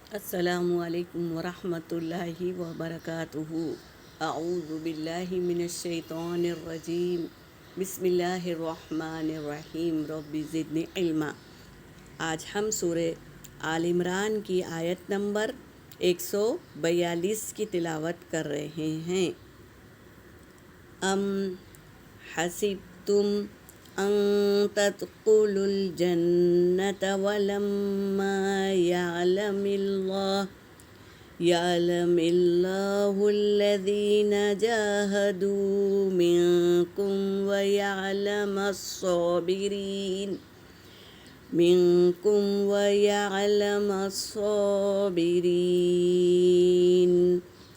السلام علیکم ورحمۃ اللہ وبرکاتہ۔ اعوذ باللہ من الشیطان الرجیم، بسم اللہ الرحمن الرحیم، رب زدنی علما۔ آج ہم سورہ آل عمران کی آیت نمبر 142 کی تلاوت کر رہے ہیں۔ ام حسبتم ان تدخلوا الجنة ولما يعلم الله الذين جاهدوا منكم ويعلم الصابرين۔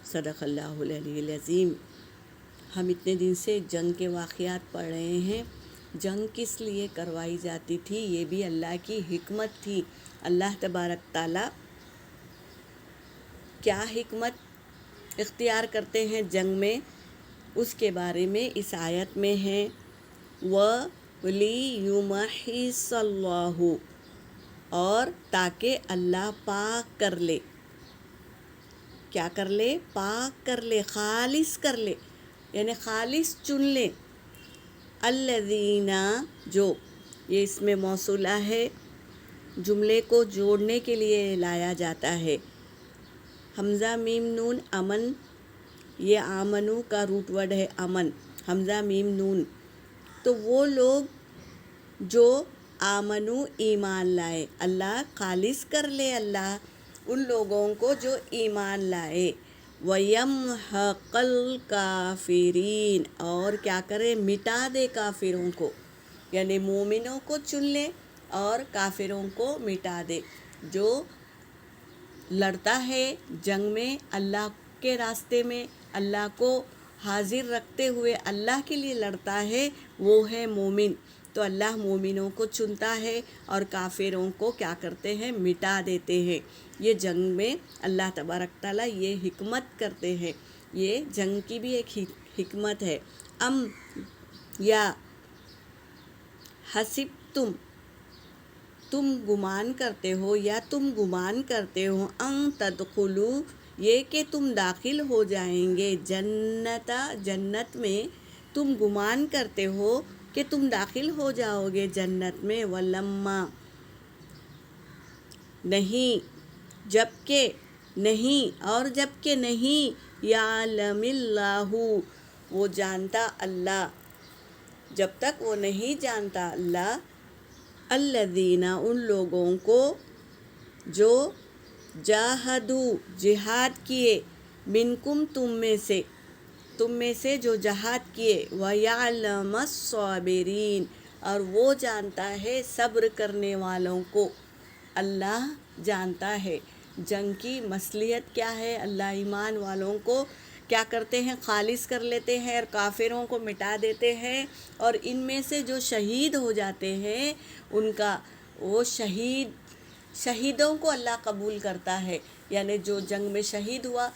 صدق اللہ العلی العظیم۔ ہم اتنے دن سے جنگ کے واقعات پڑھ رہے ہیں۔ جنگ کس لیے کروائی جاتی تھی، یہ بھی اللہ کی حکمت تھی۔ اللہ تبارک تعالیٰ کیا حکمت اختیار کرتے ہیں جنگ میں، اس کے بارے میں اس آیت میں ہے۔ وَلِيُمَحِّصَ اللَّهُ، اور تاکہ اللہ پاک کر لے، کیا کر لے؟ پاک کر لے، خالص کر لے، یعنی خالص چن لے۔ الذین، جو، یہ اس میں موصولہ ہے، جملے کو جوڑنے کے لیے لایا جاتا ہے۔ حمزہ میم نون امن، یہ آمنو کا روٹ ورڈ ہے امن، حمزہ میم نون۔ تو وہ لوگ جو آمنو ایمان لائے، اللہ خالص کر لے اللہ ان لوگوں کو جو ایمان لائے۔ وَيَمْحَقَ الْكَافِرِينَ، اور کیا کرے؟ مٹا دے کافروں کو، یعنی مومنوں کو چن لے اور کافروں کو مٹا دے۔ جو لڑتا ہے جنگ میں اللہ کے راستے میں، اللہ کو حاضر رکھتے ہوئے اللہ کے لیے لڑتا ہے، وہ ہے مومن۔ تو اللہ مومنوں کو چنتا ہے اور کافروں کو کیا کرتے ہیں؟ مٹا دیتے ہیں۔ یہ جنگ میں اللہ تبارک تعالیٰ یہ حکمت کرتے ہیں، یہ جنگ کی بھی ایک حکمت ہے۔ ام یا حسبتم، تم گمان کرتے ہو یا تم گمان کرتے ہو، ان تدخلوا، یہ کہ تم داخل ہو جائیں گے، جنت میں تم گمان کرتے ہو کہ تم داخل ہو جاؤ گے جنت میں۔ ولما، نہیں، جبکہ نہیں، اور جبکہ نہیں، یعلم اللہ، وہ جانتا اللہ، جب تک وہ نہیں جانتا اللہ، الذین، ان لوگوں کو جو جاہدو، جہاد کیے، منکم، تم میں سے جو جہاد کیے، وَيَعْلَمَ الصَّابِرِينَ، اور وہ جانتا ہے صبر کرنے والوں کو۔ اللہ جانتا ہے جنگ کی مصلحت کیا ہے۔ اللہ ایمان والوں کو کیا کرتے ہیں؟ خالص کر لیتے ہیں اور کافروں کو مٹا دیتے ہیں، اور ان میں سے جو شہید ہو جاتے ہیں ان کا، وہ شہیدوں کو اللہ قبول کرتا ہے، یعنی جو جنگ میں شہید ہوا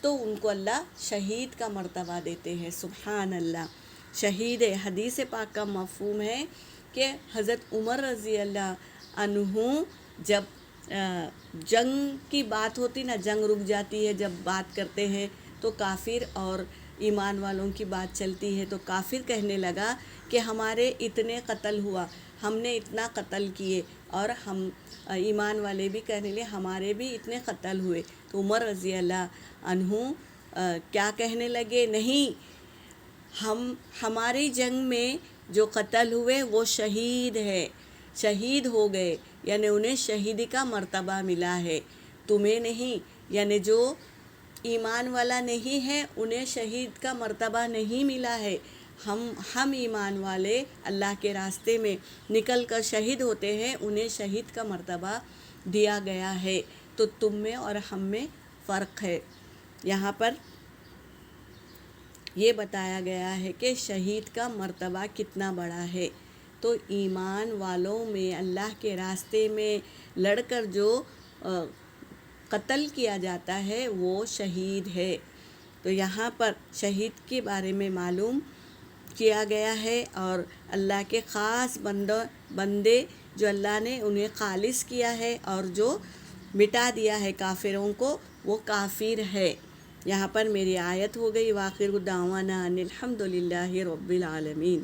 تو ان کو اللہ شہید کا مرتبہ دیتے ہیں۔ سبحان اللہ، شہید ہے۔ حدیث پاک کا مفہوم ہے کہ حضرت عمر رضی اللہ عنہ جب جنگ کی بات ہوتی نا، جنگ رک جاتی ہے، جب بات کرتے ہیں تو کافر اور ایمان والوں کی بات چلتی ہے، تو کافر کہنے لگا کہ ہمارے اتنے قتل ہوا، ہم نے اتنا قتل کیے، اور ہم ایمان والے بھی کہنے لگے ہمارے بھی اتنے قتل ہوئے۔ تو عمر رضی اللہ عنہ کیا کہنے لگے؟ نہیں، ہماری جنگ میں جو قتل ہوئے وہ شہید ہے، شہید ہو گئے، یعنی انہیں شہیدی کا مرتبہ ملا ہے، تمہیں نہیں، یعنی جو ایمان والا نہیں ہے انہیں شہید کا مرتبہ نہیں ملا ہے۔ ہم ایمان والے اللہ کے راستے میں نکل کر شہید ہوتے ہیں، انہیں شہید کا مرتبہ دیا گیا ہے۔ تو تم میں اور ہم میں فرق ہے۔ یہاں پر یہ بتایا گیا ہے کہ شہید کا مرتبہ کتنا بڑا ہے۔ تو ایمان والوں میں اللہ کے راستے میں لڑ کر جو قتل کیا جاتا ہے وہ شہید ہے۔ تو یہاں پر شہید کے بارے میں معلوم کیا گیا ہے، اور اللہ کے خاص بندے جو اللہ نے انہیں خالص کیا ہے، اور جو مٹا دیا ہے کافروں کو، وہ کافر ہے۔ یہاں پر میری آیت ہو گئی، وآخر دعوانا ان الحمد للہ رب العالمین۔